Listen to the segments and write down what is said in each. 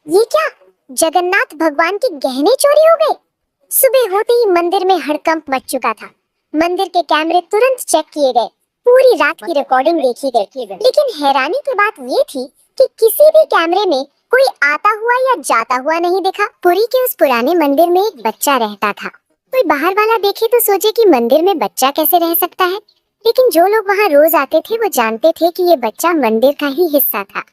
ये क्या? जगन्नाथ भगवान के गहने चोरी हो गए। सुबह होते ही मंदिर में हड़कंप मच चुका था। मंदिर के कैमरे तुरंत चेक किए गए, पूरी रात की रिकॉर्डिंग देखी गई, लेकिन हैरानी की बात ये थी कि किसी भी कैमरे में कोई आता हुआ या जाता हुआ नहीं दिखा। पुरी के उस पुराने मंदिर में एक बच्चा रहता था। कोई बाहर वाला देखे तो सोचे कि मंदिर में बच्चा कैसे रह सकता है, लेकिन जो लोग वहाँ रोज आते थे वो जानते थे कि ये बच्चा मंदिर का ही हिस्सा था।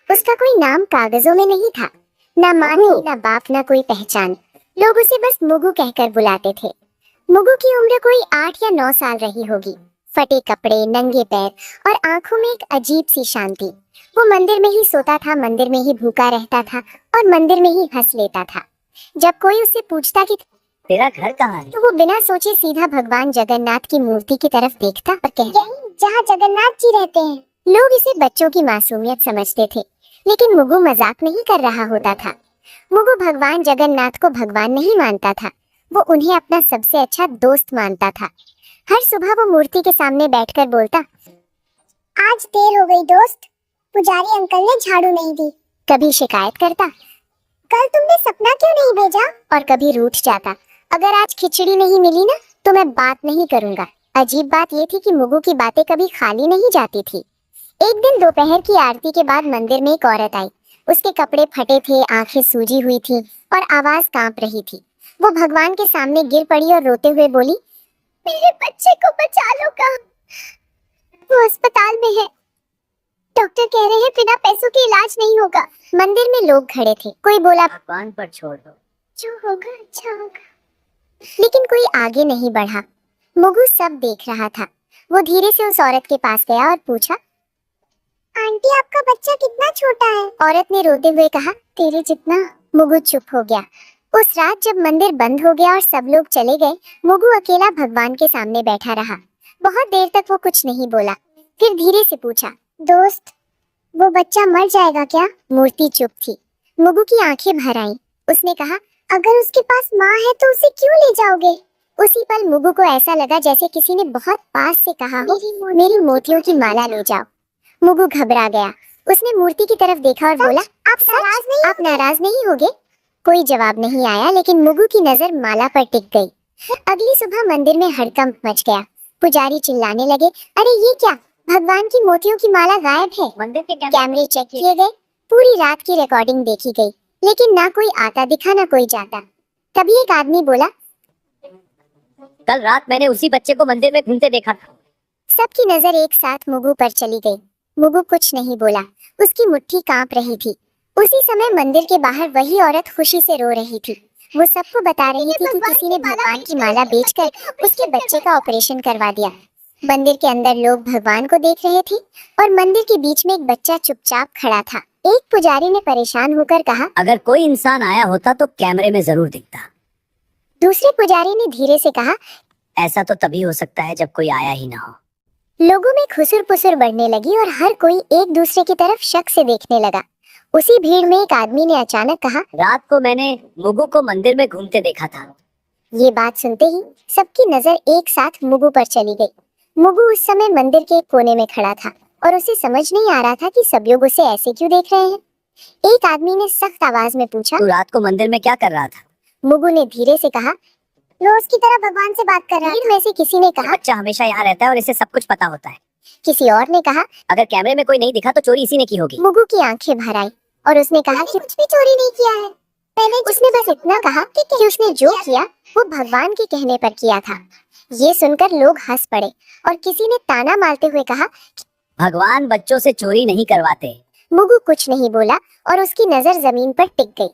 उसका कोई नाम कागजों में नहीं था, न माँ थी, न बाप, न कोई पहचान। लोग उसे बस मुगु कहकर बुलाते थे। मुगु की उम्र कोई 8 या 9 साल रही होगी। फटे कपड़े, नंगे पैर और आंखों में एक अजीब सी शांति। वो मंदिर में ही सोता था, मंदिर में ही भूखा रहता था और मंदिर में ही हंस लेता था। जब कोई उससे पूछता कि तेरा घर कहाँ है, तो वो बिना सोचे सीधा भगवान जगन्नाथ की मूर्ति की तरफ देखता और कहता, जहाँ जगन्नाथ जी रहते हैं। लोग इसे बच्चों की मासूमियत समझते थे, लेकिन मुगु मजाक नहीं कर रहा होता था। मुगु भगवान जगन्नाथ को भगवान नहीं मानता था, वो उन्हें अपना सबसे अच्छा दोस्त मानता था। हर सुबह वो मूर्ति के सामने बैठकर बोलता, आज देर हो गई दोस्त, पुजारी अंकल ने झाड़ू नहीं दी। कभी शिकायत करता, कल तुमने सपना क्यों नहीं भेजा? और कभी रूठ जाता, अगर आज खिचड़ी नहीं मिली ना तो मैं बात नहीं करूंगा। अजीब बात ये थी कि मुगु की बातें कभी खाली नहीं जाती थी। एक दिन दोपहर की आरती के बाद मंदिर में एक औरत आई। उसके कपड़े फटे थे, आंखें सूजी हुई थी और आवाज कांप रही थी। वो भगवान के सामने गिर पड़ी और रोते हुए बोली, मेरे बच्चे को बचा लो, कहाँ? वो अस्पताल में है, डॉक्टर कह रहे हैं बिना पैसों के इलाज नहीं होगा। मंदिर में लोग खड़े थे। कोई बोला, भगवान पर छोड़ दो, जो होगा अच्छा होगा। लेकिन कोई आगे नहीं बढ़ा। मुगु सब देख रहा था। वो धीरे से उस औरत के पास गया और पूछा, आंटी आपका बच्चा कितना छोटा है? औरत ने रोते हुए कहा, तेरे जितना। मुगु चुप हो गया। उस रात जब मंदिर बंद हो गया और सब लोग चले गए, मुगु अकेला भगवान के सामने बैठा रहा। बहुत देर तक वो कुछ नहीं बोला, फिर धीरे से पूछा, दोस्त वो बच्चा मर जाएगा क्या? मूर्ति चुप थी। मुगु की आंखें भर आईं। उसने कहा, अगर उसके पास माँ है तो उसे क्यों ले जाओगे? उसी पल मुगु को ऐसा लगा जैसे किसी ने बहुत पास से कहा हो, मेरी मोतियों की माला ले जाओ। मुगु घबरा गया। उसने मूर्ति की तरफ देखा और बोला, आप नाराज नहीं होगे? कोई जवाब नहीं आया, लेकिन मुगु की नजर माला पर टिक गई। अगली सुबह मंदिर में हड़कंप मच गया। पुजारी चिल्लाने लगे, अरे ये क्या, भगवान की मोतियों की माला गायब है। मंदिर के कैमरे चेक किए गए, पूरी रात की रिकॉर्डिंग देखी गई, लेकिन ना कोई आता दिखा ना कोई जाता। तभी एक आदमी बोला, कल रात मैंने उसी बच्चे को मंदिर में घूमते देखा था। सबकी नजर एक साथ मुगु पर चली गई। मुगु कुछ नहीं बोला, उसकी मुट्ठी कांप रही थी। उसी समय मंदिर के बाहर वही औरत खुशी से रो रही थी। वो सबको बता रही थी कि किसी ने भगवान की माला बेचकर उसके बच्चे का ऑपरेशन करवा दिया। मंदिर के अंदर लोग भगवान को देख रहे थे और मंदिर के बीच में एक बच्चा चुपचाप खड़ा था। एक पुजारी ने परेशान होकर कहा, अगर कोई इंसान आया होता तो कैमरे में जरूर दिखता। दूसरे पुजारी ने धीरे से कहा, ऐसा तो तभी हो सकता है जब कोई आया ही ना हो। लोगों में खुसुर पुसुर बढ़ने लगी और हर कोई एक दूसरे की तरफ शक से देखने लगा। उसी भीड़ में एक आदमी ने अचानक कहा, रात को मैंने मुगु को मंदिर में घूमते देखा था। ये बात सुनते ही सबकी नजर एक साथ मुगु पर चली गई। मुगु उस समय मंदिर के एक कोने में खड़ा था और उसे समझ नहीं आ रहा था कि सब लोग उसे ऐसे क्यों देख रहे हैं। एक आदमी ने सख्त आवाज में पूछा, तू रात को मंदिर में क्या कर रहा था? मुगु ने धीरे से कहा, रोज की तरह भगवान से बात कर रहा था। में से किसी ने कहा, बच्चा हमेशा यहाँ रहता है और इसे सब कुछ पता होता है। किसी और ने कहा, अगर कैमरे में कोई नहीं दिखा तो चोरी इसी ने की होगी। मुगु की आंखें भर आई और उसने कहा कि कुछ भी चोरी नहीं किया है। उसने बस इतना कहा कि उसने जो किया वो भगवान के कहने पर किया था। ये सुनकर लोग हंस पड़े और किसी ने ताना मारते हुए कहा, भगवान बच्चों से चोरी नहीं करवाते। मुगु कुछ नहीं बोला और उसकी नजर जमीन पर टिक गई।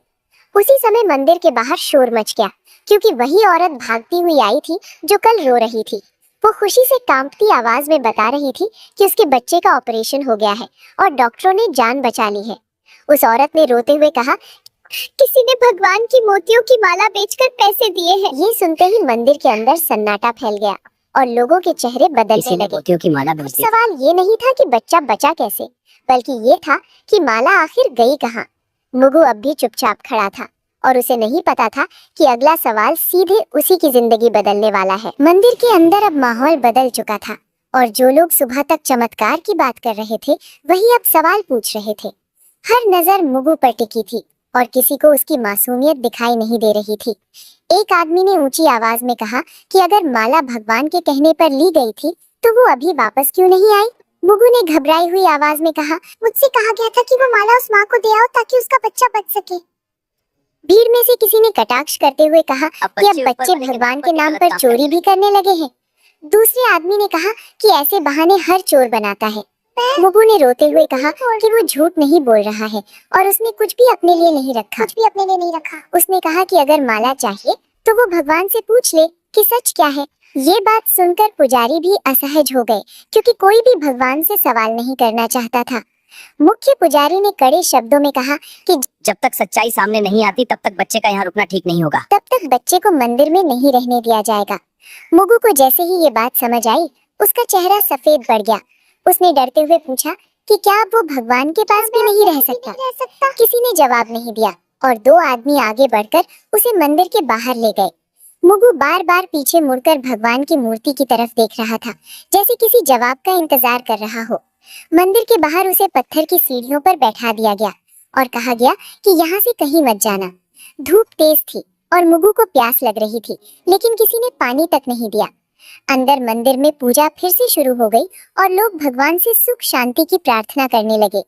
उसी समय मंदिर के बाहर शोर मच गया, क्योंकि वही औरत भागती हुई आई थी जो कल रो रही थी। वो खुशी से कांपती आवाज में बता रही थी कि उसके बच्चे का ऑपरेशन हो गया है और डॉक्टरों ने जान बचा ली है। उस औरत ने रोते हुए कहा, किसी ने भगवान की मोतियों की माला बेचकर पैसे दिए हैं। ये सुनते ही मंदिर के अंदर सन्नाटा फैल गया और लोगों के चेहरे बदलने लगे। मोतियों की माला बेच दी। सवाल ये नहीं था कि बच्चा बचा कैसे, बल्कि ये था कि माला आखिर गई कहाँ। मुगु अब भी चुपचाप खड़ा था और उसे नहीं पता था कि अगला सवाल सीधे उसी की जिंदगी बदलने वाला है। मंदिर के अंदर अब माहौल बदल चुका था और जो लोग सुबह तक चमत्कार की बात कर रहे थे वही अब सवाल पूछ रहे थे। हर नजर मुगु पर टिकी थी और किसी को उसकी मासूमियत दिखाई नहीं दे रही थी। एक आदमी ने ऊंची आवाज में कहा कि अगर माला भगवान के कहने पर ली गई थी तो वो अभी वापस क्यों नहीं आई। मुगु ने घबराई हुई आवाज में कहा, मुझसे कहा गया था कि वो माला उस माँ को दे आओ ताकि उसका बच्चा बच सके। भीड़ में से किसी ने कटाक्ष करते हुए कहा कि अब बच्चे भगवान के नाम पर चोरी भी करने लगे हैं। दूसरे आदमी ने कहा कि ऐसे बहाने हर चोर बनाता है। मुगु ने रोते हुए कहा कि वो झूठ नहीं बोल रहा है और उसने कुछ भी अपने लिए नहीं रखा। उसने कहा कि अगर माला चाहिए तो वो भगवान से पूछ ले कि सच क्या है। ये बात सुनकर पुजारी भी असहज हो गए क्योंकि कोई भी भगवान से सवाल नहीं करना चाहता था। मुख्य पुजारी ने कड़े शब्दों में कहा कि जब तक सच्चाई सामने नहीं आती तब तक बच्चे का यहाँ रुकना ठीक नहीं होगा। तब तक बच्चे को मंदिर में नहीं रहने दिया जाएगा। मुगु को जैसे ही ये बात समझ आई उसका चेहरा सफेद पड़ गया। उसने डरते हुए पूछा कि क्या अब वो भगवान के पास भी नहीं रह सकता। किसी ने जवाब नहीं दिया और दो आदमी आगे बढ़कर उसे मंदिर के बाहर ले गए। मुगु बार बार पीछे मुड़कर भगवान की मूर्ति की तरफ देख रहा था, जैसे किसी जवाब का इंतजार कर रहा हो। मंदिर के बाहर उसे पत्थर की सीढ़ियों पर बैठा दिया गया और कहा गया कि यहाँ से कहीं मत जाना। धूप तेज थी और मुगु को प्यास लग रही थी, लेकिन किसी ने पानी तक नहीं दिया। अंदर मंदिर में पूजा फिर से शुरू हो गई और लोग भगवान से सुख शांति की प्रार्थना करने लगे।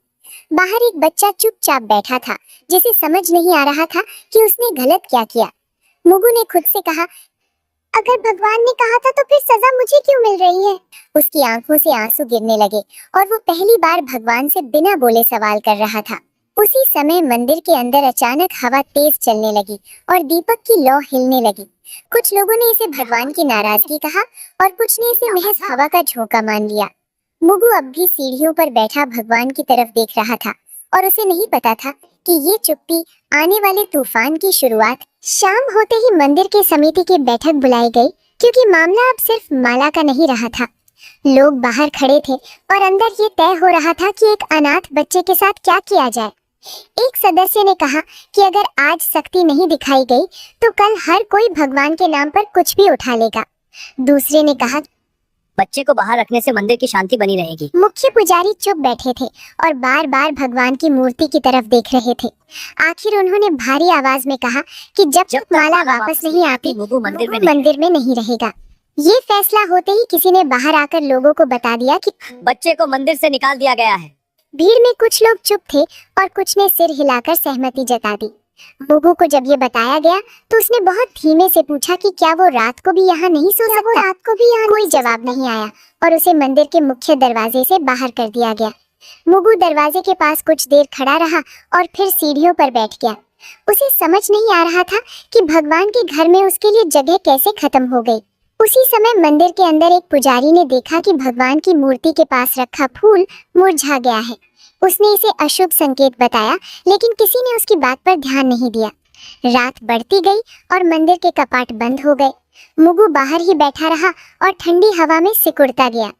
बाहर एक बच्चा चुपचाप बैठा था, जिसे समझ नहीं आ रहा था कि उसने गलत क्या किया। मुगु ने खुद से कहा, अगर भगवान ने कहा था तो फिर सजा मुझे क्यों मिल रही है। उसकी आंखों से आंसू गिरने लगे और वो पहली बार भगवान से बिना बोले सवाल कर रहा था। उसी समय मंदिर के अंदर अचानक हवा तेज चलने लगी और दीपक की लौ हिलने लगी। कुछ लोगों ने इसे भगवान की नाराजगी कहा और कुछ ने इसे महज हवा का झोंका मान लिया। मुगु अब भी सीढ़ियों पर बैठा भगवान की तरफ देख रहा था और उसे नहीं पता था कि ये चुप्पी आने वाले तूफान की शुरुआत। शाम होते ही मंदिर के समिति की बैठक बुलाई गई क्योंकि मामला अब सिर्फ माला का नहीं रहा था। लोग बाहर खड़े थे और अंदर ये तय हो रहा था कि एक अनाथ बच्चे के साथ क्या किया जाए। एक सदस्य ने कहा कि अगर आज सख्ती नहीं दिखाई गई तो कल हर कोई भगवान के नाम पर कुछ भी उठा लेगा। दूसरे ने कहा, बच्चे को बाहर रखने से मंदिर की शांति बनी रहेगी। मुख्य पुजारी चुप बैठे थे और बार बार भगवान की मूर्ति की तरफ देख रहे थे। आखिर उन्होंने भारी आवाज में कहा कि जब तक माला वापस नहीं आती मुगु मंदिर में नहीं रहेगा। ये फैसला होते ही किसी ने बाहर आकर लोगों को बता दिया कि बच्चे को मंदिर से निकाल दिया गया है। भीड़ में कुछ लोग चुप थे और कुछ ने सिर हिलाकर सहमति जता दी। मुगु को जब ये बताया गया तो उसने बहुत धीमे से पूछा कि क्या वो रात को भी यहाँ नहीं सो सकता। कोई जवाब नहीं आया और उसे मंदिर के मुख्य दरवाजे से बाहर कर दिया गया। मुगु दरवाजे के पास कुछ देर खड़ा रहा और फिर सीढ़ियों पर बैठ गया। उसे समझ नहीं आ रहा था कि भगवान के घर में उसके लिए जगह कैसे खत्म हो गई। उसी समय मंदिर के अंदर एक पुजारी ने देखा कि भगवान की मूर्ति के पास रखा फूल मुरझा गया है। उसने इसे अशुभ संकेत बताया, लेकिन किसी ने उसकी बात पर ध्यान नहीं दिया। रात बढ़ती गई और मंदिर के कपाट बंद हो गए। मुगु बाहर ही बैठा रहा और ठंडी हवा में सिकुड़ता गया।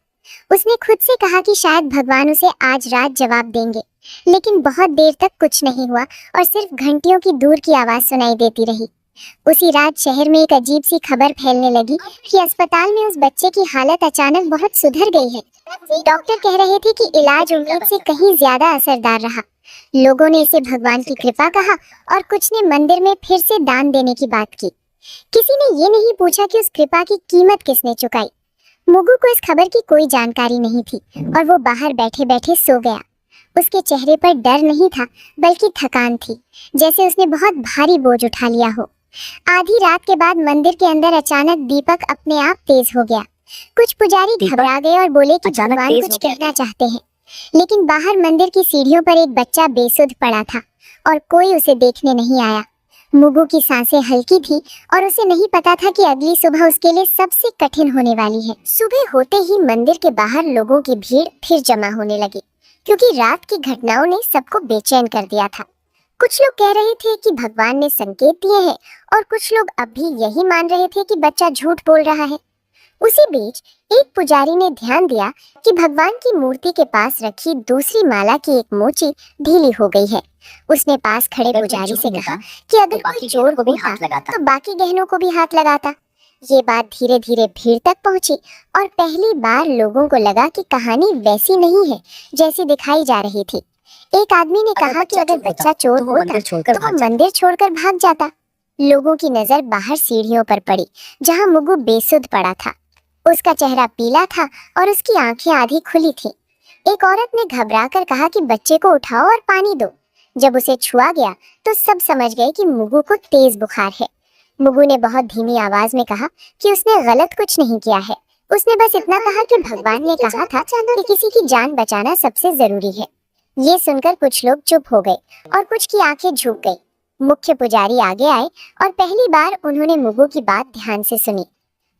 उसने खुद से कहा कि शायद भगवान उसे आज रात जवाब देंगे, लेकिन बहुत देर तक कुछ नहीं हुआ और सिर्फ घंटियों की दूर की आवाज सुनाई देती रही। उसी रात शहर में एक अजीब सी खबर फैलने लगी कि अस्पताल में उस बच्चे की हालत अचानक बहुत सुधर गई है। डॉक्टर कह रहे थे कि इलाज उम्मीद से कहीं ज्यादा असरदार रहा। लोगों ने इसे भगवान की कृपा कहा और कुछ ने मंदिर में फिर से दान देने की बात की। किसी ने ये नहीं पूछा कि उस कृपा की कीमत किसने चुकाई। मुगु को इस खबर की कोई जानकारी नहीं थी और वो बाहर बैठे बैठे सो गया। उसके चेहरे पर डर नहीं था बल्कि थकान थी, जैसे उसने बहुत भारी बोझ उठा लिया हो। आधी रात के बाद मंदिर के अंदर अचानक दीपक अपने आप तेज हो गया। कुछ पुजारी घबरा गए और बोले कि भगवान कुछ कहना चाहते हैं, लेकिन बाहर मंदिर की सीढ़ियों पर एक बच्चा बेसुध पड़ा था और कोई उसे देखने नहीं आया। मुगु की सांसें हल्की थी और उसे नहीं पता था कि अगली सुबह उसके लिए सबसे कठिन होने वाली है। सुबह होते ही मंदिर के बाहर लोगों की भीड़ फिर जमा होने लगी क्योंकि रात की घटनाओं ने सबको बेचैन कर दिया था। कुछ लोग कह रहे थे कि भगवान ने संकेत दिए हैं और कुछ लोग अब भी यही मान रहे थे कि बच्चा झूठ बोल रहा है। उसी बीच एक पुजारी ने ध्यान दिया कि भगवान की मूर्ति के पास रखी दूसरी माला की एक मोची ढीली हो गई है। उसने पास खड़े पुजारी से कहा कि अगर कोई चोर को भी हाथ लगाता तो बाकी गहनों को भी हाथ लगाता। ये बात धीरे धीरे भीड़ तक पहुंची और पहली बार लोगों को लगा कि कहानी वैसी नहीं है जैसी दिखाई जा रही थी। एक आदमी ने कहा कि अगर बच्चा चोर तो वो होता मंदिर छोड़कर तो वो भाग जाता। मंदिर छोड़कर भाग जाता। लोगों की नजर बाहर सीढ़ियों पर पड़ी जहां मुगु बेसुध पड़ा था। उसका चेहरा पीला था और उसकी आंखें आधी खुली थी। एक औरत ने घबराकर कहा कि बच्चे को उठाओ और पानी दो। जब उसे छुआ गया तो सब समझ गए कि मुगु को तेज बुखार है। मुगु ने बहुत धीमी आवाज में कहा कि उसने गलत कुछ नहीं किया है। उसने बस इतना कहा कि भगवान ने कहा था कि किसी की जान बचाना सबसे जरूरी है। ये सुनकर कुछ लोग चुप हो गए और कुछ की आंखें झुक गई। मुख्य पुजारी आगे आए और पहली बार उन्होंने मुगु की बात ध्यान से सुनी।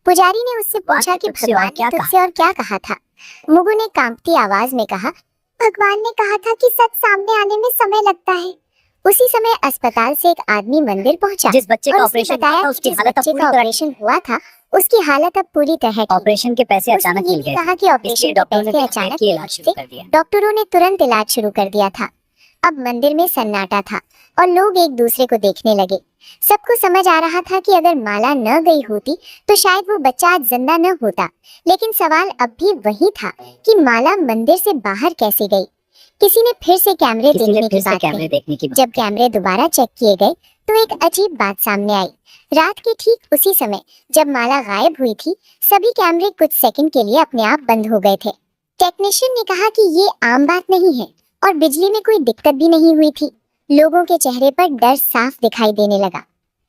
पुजारी ने उससे पूछा कि भगवान ने तुझसे और क्या कहा था। मुगु ने कांपती आवाज में कहा, भगवान ने कहा था कि सच सामने आने में समय लगता है। उसी समय अस्पताल से एक आदमी मंदिर पहुंचा जिस बच्चे का और उसने ऑपरेशन बताया हुआ था, कि उसकी जिस हालत अब बच्चे पूरी का तरह ऑपरेशन हुआ था उसकी हालत अब पूरी तरह ठीक। ऑपरेशन के पैसे उसने अचानक ये मिल भी गए कहा थे, कि ऑपरेशन इसलिए के डॉक्टरों ने पैसे भी अचानक कि इलाज शुरू कर दिया। डॉक्टरों ने तुरंत इलाज शुरू कर दिया था। अब मंदिर में सन्नाटा था और लोग एक दूसरे को देखने लगे। सबको समझ आ रहा था कि अगर माला न गई होती तो शायद वो बच्चा आज जिंदा न होता। लेकिन सवाल अब भी वही था कि माला मंदिर से बाहर कैसे गई। किसी ने फिर से कैमरे देखने की बात कही। जब कैमरे दोबारा चेक किए गए तो एक अजीब बात सामने आई। रात के ठीक उसी समय जब माला गायब हुई थी, सभी कैमरे कुछ सेकंड के लिए अपने आप बंद हो गए थे। टेक्नीशियन ने कहा कि ये आम बात नहीं है और बिजली में कोई दिक्कत भी नहीं हुई थी। लोगों के चेहरे पर डर साफ दिखाई देने लगा।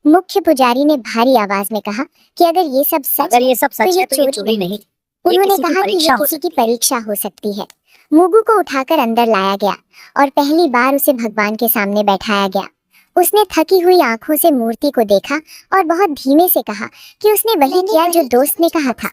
मुख्य पुजारी ने भारी आवाज में कहा कि अगर ये सब सच है तो ये चोरी नहीं। उन्होंने कहा कि ये किसी की परीक्षा हो सकती है। मुगु को उठाकर अंदर लाया गया और पहली बार उसे भगवान के सामने बैठाया गया। उसने थकी हुई आंखों से मूर्ति को देखा और बहुत धीमे से कहा कि उसने वही किया जो दोस्त ने कहा था।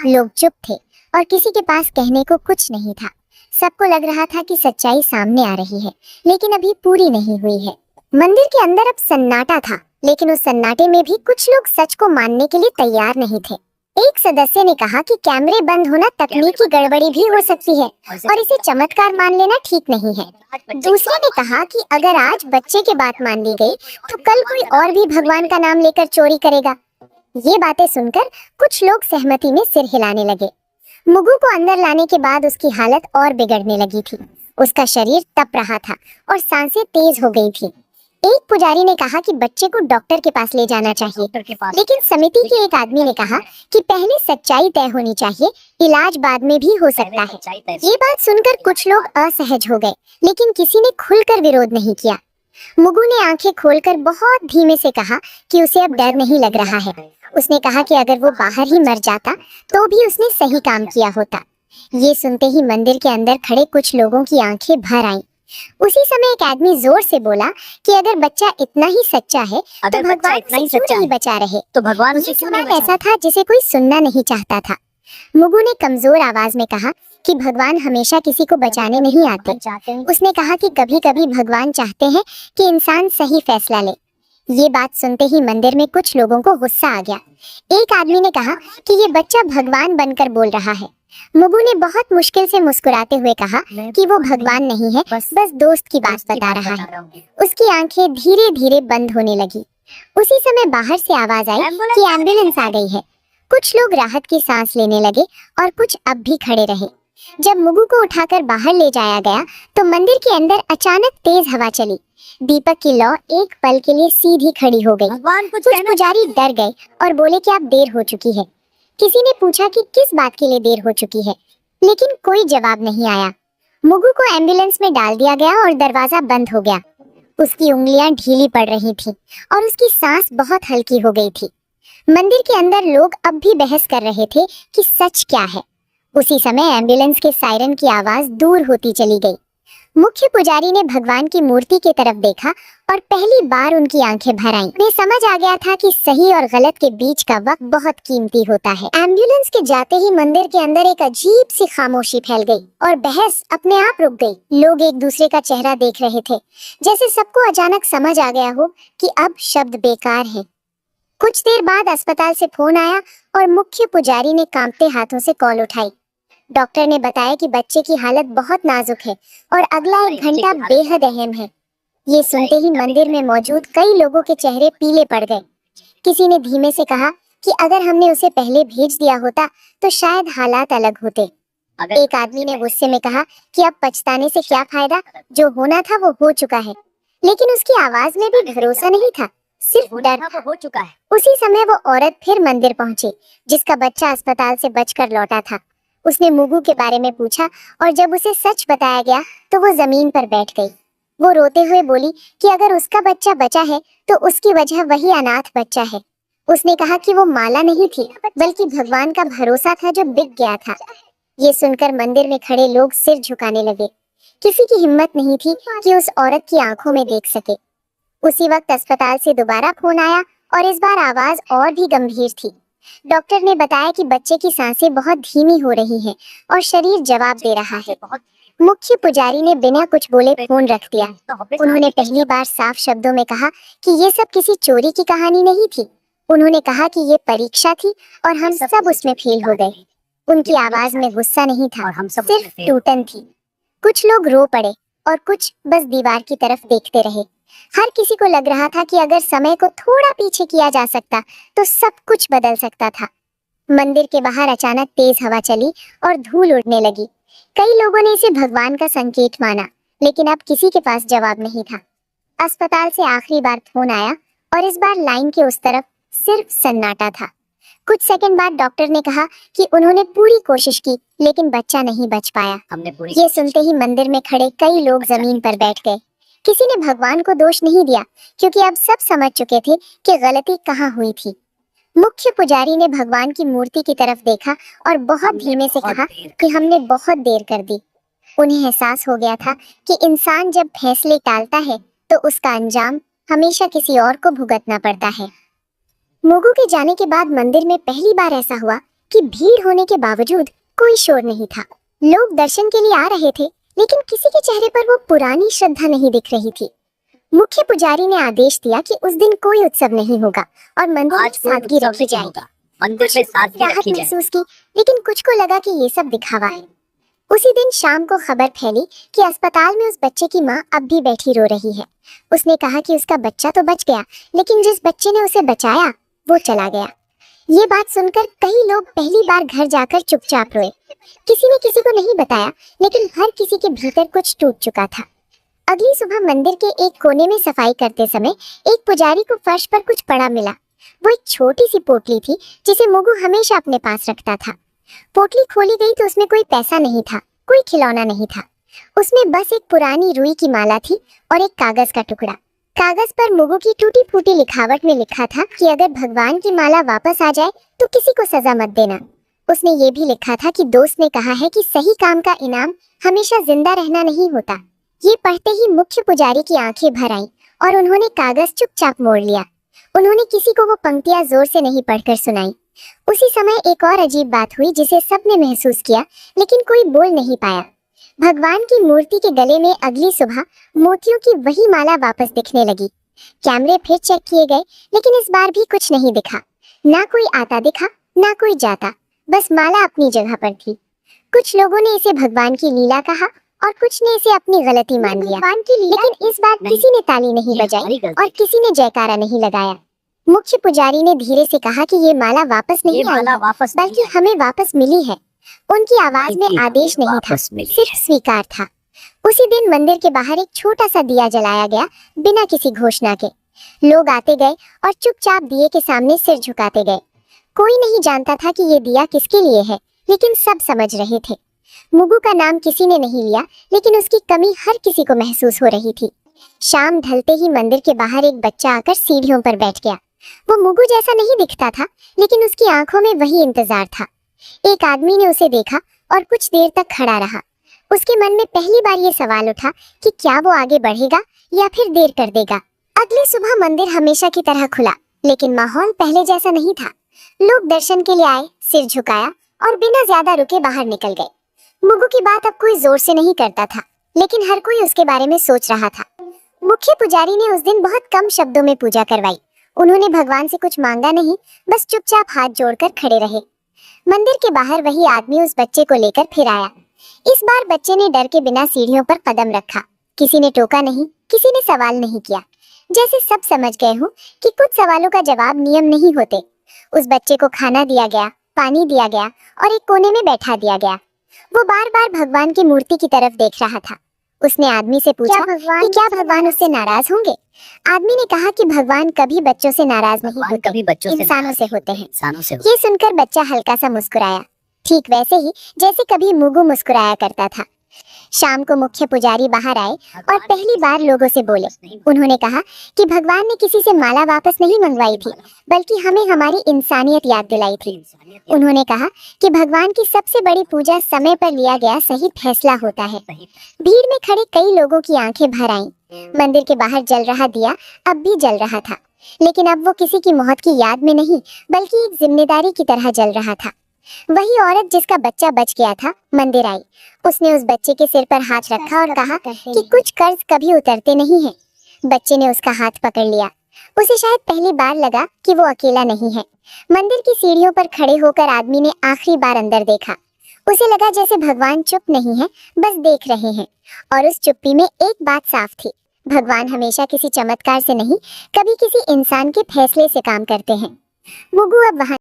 लोग चुप थे और किसी के पास कहने को कुछ नहीं था। सबको लग रहा था कि सच्चाई सामने आ रही है, लेकिन अभी पूरी नहीं हुई है। मंदिर के अंदर अब सन्नाटा था, लेकिन उस सन्नाटे में भी कुछ लोग सच को मानने के लिए तैयार नहीं थे। एक सदस्य ने कहा कि कैमरे बंद होना तकनीकी गड़बड़ी भी हो सकती है और इसे चमत्कार मान लेना ठीक नहीं है। दूसरे ने कहा कि अगर आज बच्चे की बात मान ली गई तो कल कोई और भी भगवान का नाम लेकर चोरी करेगा। ये बातें सुनकर कुछ लोग सहमति में सिर हिलाने लगे। मुगु को अंदर लाने के बाद उसकी हालत और बिगड़ने लगी थी। उसका शरीर तप रहा था और सांसें तेज हो गई थी। एक पुजारी ने कहा कि बच्चे को डॉक्टर के पास ले जाना चाहिए, लेकिन समिति के एक आदमी ने कहा कि पहले सच्चाई तय होनी चाहिए, इलाज बाद में भी हो सकता है। ये बात सुनकर कुछ लोग असहज हो गए, लेकिन किसी ने खुलकर विरोध नहीं किया। मुगु ने आंखें खोलकर बहुत धीमे से कहा कि उसे अब डर नहीं लग रहा है। उसने कहा कि अगर वो बाहर ही मर जाता तो भी उसने सही काम किया होता। ये सुनते ही मंदिर के अंदर खड़े कुछ लोगों की आंखें भर आईं। उसी समय एक आदमी जोर से बोला कि अगर बच्चा इतना ही सच्चा है तो भगवान उसे क्यों नहीं बचा रहे। तो भगवान उसे ये क्यों सवाल नहीं बचा? ऐसा था जिसे कोई सुनना नहीं चाहता था। मुगु ने कमजोर आवाज में कहा कि भगवान हमेशा किसी को बचाने नहीं आते। उसने कहा कि कभी कभी भगवान चाहते हैं कि इंसान सही फैसला ले। ये बात सुनते ही मंदिर में कुछ लोगों को गुस्सा आ गया। एक आदमी ने कहा कि ये बच्चा भगवान बनकर बोल रहा है। मुगु ने बहुत मुश्किल से मुस्कुराते हुए कहा कि वो भगवान नहीं है, बस दोस्त की बात बता रहा है। उसकी आंखें धीरे धीरे बंद होने लगी। उसी समय बाहर से आवाज आई कि एम्बुलेंस आ गई है। कुछ लोग राहत की सांस लेने लगे और कुछ अब भी खड़े रहे। जब मुगु को उठाकर बाहर ले जाया गया तो मंदिर के अंदर अचानक तेज हवा चली। दीपक की लौ एक पल के लिए सीधी खड़ी हो गई। कुछ पुजारी डर गए और बोले कि अब देर हो चुकी है। किसी ने पूछा कि किस बात के लिए देर हो चुकी है, लेकिन कोई जवाब नहीं आया। मुगु को एम्बुलेंस में डाल दिया गया और दरवाजा बंद हो गया। उसकी उंगलियां ढीली पड़ रही थी और उसकी सांस बहुत हल्की हो गई थी। मंदिर के अंदर लोग अब भी बहस कर रहे थे कि सच क्या है। उसी समय एम्बुलेंस के सायरन की आवाज दूर होती चली गई। मुख्य पुजारी ने भगवान की मूर्ति की तरफ देखा और पहली बार उनकी आंखें भर आईं। उन्हें समझ आ गया था कि सही और गलत के बीच का वक्त बहुत कीमती होता है। एम्बुलेंस के जाते ही मंदिर के अंदर एक अजीब सी खामोशी फैल गई और बहस अपने आप रुक गई। लोग एक दूसरे का चेहरा देख रहे थे, जैसे सबको अचानक समझ आ गया हो कि अब शब्द बेकार है। कुछ देर बाद अस्पताल से फोन आया और मुख्य पुजारी ने कांपते हाथों से कॉल उठाई। डॉक्टर ने बताया कि बच्चे की हालत बहुत नाजुक है और अगला 1 घंटा बेहद अहम है। ये सुनते ही मंदिर में मौजूद कई लोगों के चेहरे पीले पड़ गए। किसी ने धीमे से कहा कि अगर हमने उसे पहले भेज दिया होता तो शायद हालात अलग होते। अगर एक आदमी ने गुस्से में कहा कि अब पछताने से क्या फायदा, जो होना था वो हो चुका है। लेकिन उसकी आवाज में भी भरोसा नहीं था, सिर्फ डर। वो हो चुका है। उसी समय वो औरत फिर मंदिर पहुंची जिसका बच्चा अस्पताल से बचकर लौटा था। उसने मुगु के बारे में पूछा और जब उसे सच बताया गया तो वो जमीन पर बैठ गई। वो रोते हुए बोली कि अगर उसका बच्चा बचा है तो उसकी वजह वही अनाथ बच्चा है। उसने कहा कि वो माला नहीं थी बल्कि भगवान का भरोसा था जो बिक गया था। ये सुनकर मंदिर में खड़े लोग सिर झुकाने लगे। किसी की हिम्मत नहीं थी कि उस औरत की आंखों में देख सके। उसी वक्त अस्पताल से दोबारा फोन आया और इस बार आवाज और भी गंभीर थी। डॉक्टर ने बताया कि बच्चे की सांसें बहुत धीमी हो रही हैं और शरीर जवाब दे रहा है। मुख्य पुजारी ने बिना कुछ बोले फोन रख दिया। उन्होंने पहली बार साफ शब्दों में कहा कि ये सब किसी चोरी की कहानी नहीं थी। उन्होंने कहा कि ये परीक्षा थी और हम सब उसमें फेल हो गए। उनकी आवाज में गुस्सा नहीं था, सिर्फ टूटन थी। कुछ लोग रो पड़े और कुछ बस दीवार की तरफ देखते रहे। हर किसी को लग रहा था कि अगर समय को थोड़ा पीछे किया जा सकता तो सब कुछ बदल सकता था। मंदिर के बाहर अचानक तेज हवा चली और धूल उड़ने लगी। कई लोगों ने इसे भगवान का संकेत माना, लेकिन अब किसी के पास जवाब नहीं था। अस्पताल से आखिरी बार फोन आया और इस बार लाइन के उस तरफ सिर्फ सन्नाटा था। कुछ सेकंड बाद डॉक्टर ने कहा कि उन्होंने पूरी कोशिश की लेकिन बच्चा नहीं बच पाया। हमने पूरी ये सुनते ही मंदिर में खड़े कई लोग जमीन पर बैठ गए। किसी ने भगवान को दोष नहीं दिया क्योंकि अब सब समझ चुके थे कि गलती कहाँ हुई थी। मुख्य पुजारी ने भगवान की मूर्ति की तरफ देखा और बहुत धीमे से कहा कि हमने बहुत देर कर दी। उन्हें एहसास हो गया था कि इंसान जब फैसले टालता है तो उसका अंजाम हमेशा किसी और को भुगतना पड़ता है। मुगु के जाने के बाद मंदिर में पहली बार ऐसा हुआ कि भीड़ होने के बावजूद कोई शोर नहीं था। लोग दर्शन के लिए आ रहे थे लेकिन किसी के चेहरे पर वो पुरानी श्रद्धा नहीं दिख रही थी। मुख्य पुजारी ने आदेश दिया कि उस दिन कोई उत्सव नहीं होगा और मंदिर में सादगी रखी जाएगी। मंदिर में सादगी राहत रखी जाए। महसूस की, लेकिन कुछ को लगा कि ये सब दिखावा है। उसी दिन शाम को खबर फैली कि अस्पताल में उस बच्चे की माँ अब भी बैठी रो रही है। उसने कहा कि उसका बच्चा तो बच गया लेकिन जिस बच्चे ने उसे बचाया वो चला गया। ये बात सुनकर कई लोग पहली बार घर जाकर चुपचाप रोए। किसी ने किसी को नहीं बताया लेकिन हर किसी के भीतर कुछ टूट चुका था। अगली सुबह मंदिर के एक कोने में सफाई करते समय एक पुजारी को फर्श पर कुछ पड़ा मिला। वो एक छोटी सी पोटली थी जिसे मुगु हमेशा अपने पास रखता था। पोटली खोली गई तो उसमें कोई पैसा नहीं था, कोई खिलौना नहीं था। उसमें बस एक पुरानी रुई की माला थी और एक कागज का टुकड़ा। कागज पर मुगु की टूटी फूटी लिखावट में लिखा था कि अगर भगवान की माला वापस आ जाए तो किसी को सजा मत देना। उसने ये भी लिखा था कि दोस्त ने कहा है कि सही काम का इनाम हमेशा जिंदा रहना नहीं होता। ये पढ़ते ही मुख्य पुजारी की आंखें भर आईं और उन्होंने कागज चुपचाप मोड़ लिया। उन्होंने किसी को वो पंक्तियां जोर से नहीं पढ़कर सुनाई। उसी समय एक और अजीब बात हुई जिसे सबने महसूस किया लेकिन कोई बोल नहीं पाया। भगवान की मूर्ति के गले में अगली सुबह मोतियों की वही माला वापस दिखने लगी। कैमरे फिर चेक किए गए लेकिन इस बार भी कुछ नहीं दिखा। ना कोई आता दिखा ना कोई जाता, बस माला अपनी जगह पर थी। कुछ लोगों ने इसे भगवान की लीला कहा और कुछ ने इसे अपनी गलती मान लिया। लेकिन इस बार किसी ने ताली नहीं बजाई और किसी ने जयकारा नहीं लगाया। मुख्य पुजारी ने धीरे से कहा कि ये माला वापस नहीं आई है, बल्कि हमें वापस मिली है। उनकी आवाज में आदेश नहीं था, सिर्फ स्वीकार था। उसी दिन मंदिर के बाहर एक छोटा सा दिया जलाया गया बिना किसी घोषणा के। लोग आते गए और चुपचाप दिए के सामने सिर झुकाते गए। कोई नहीं जानता था कि ये दिया किसके लिए है, लेकिन सब समझ रहे थे। मुगु का नाम किसी ने नहीं लिया लेकिन उसकी कमी हर किसी को महसूस हो रही थी। शाम ढलते ही मंदिर के बाहर एक बच्चा आकर सीढ़ियों पर बैठ गया। वो मुगु जैसा नहीं दिखता था लेकिन उसकी आंखों में वही इंतजार था। एक आदमी ने उसे देखा और कुछ देर तक खड़ा रहा। उसके मन में पहली बार ये सवाल उठा कि क्या वो आगे बढ़ेगा या फिर देर कर देगा। अगली सुबह मंदिर हमेशा की तरह खुला लेकिन माहौल पहले जैसा नहीं था। लोग दर्शन के लिए आए, सिर झुकाया और बिना ज्यादा रुके बाहर निकल गए। मुगु की बात अब कोई जोर से नहीं करता था लेकिन हर कोई उसके बारे में सोच रहा था। मुख्य पुजारी ने उस दिन बहुत कम शब्दों में पूजा करवाई। उन्होंने भगवान से कुछ मांगा नहीं, बस चुपचाप हाथ जोड़कर खड़े रहे। मंदिर के बाहर वही आदमी उस बच्चे को लेकर फिर आया। इस बार बच्चे ने डर के बिना सीढ़ियों पर कदम रखा। किसी ने टोका नहीं, किसी ने सवाल नहीं किया, जैसे सब समझ गए हों कि कुछ सवालों का जवाब नियम नहीं होते। उस बच्चे को खाना दिया गया, पानी दिया गया और एक कोने में बैठा दिया गया। वो बार बार भगवान की मूर्ति की तरफ देख रहा था। उसने आदमी से पूछा कि क्या भगवान उससे नाराज होंगे। आदमी ने कहा कि भगवान कभी बच्चों से नाराज नहीं भगवान होते, कभी बच्चों से इंसानों से होते हैं। इंसानों से ये सुनकर बच्चा हल्का सा मुस्कुराया, ठीक वैसे ही जैसे कभी मुगु मुस्कुराया करता था। शाम को मुख्य पुजारी बाहर आए और पहली बार लोगों से बोले। उन्होंने कहा कि भगवान ने किसी से माला वापस नहीं मंगवाई थी, बल्कि हमें हमारी इंसानियत याद दिलाई थी। उन्होंने कहा कि भगवान की सबसे बड़ी पूजा समय पर लिया गया सही फैसला होता है। भीड़ में खड़े कई लोगों की आंखें भर आईं। मंदिर के बाहर जल रहा दिया अब भी जल रहा था, लेकिन अब वो किसी की मौत की याद में नहीं, बल्कि एक जिम्मेदारी की तरह जल रहा था। वही औरत जिसका बच्चा बच गया था मंदिर आई। उसने उस बच्चे के सिर पर हाथ रखा और कहा कि कुछ कर्ज कभी उतरते नहीं हैं। बच्चे ने उसका हाथ पकड़ लिया। उसे शायद पहली बार लगा कि वो अकेला नहीं है। मंदिर की सीढ़ियों पर खड़े होकर आदमी ने आखिरी बार अंदर देखा। उसे लगा जैसे भगवान चुप नहीं है, बस देख रहे हैं। और उस चुप्पी में एक बात साफ थी, भगवान हमेशा किसी चमत्कार से नहीं, कभी किसी इंसान के फैसले से काम करते हैं। मुगु अब वहां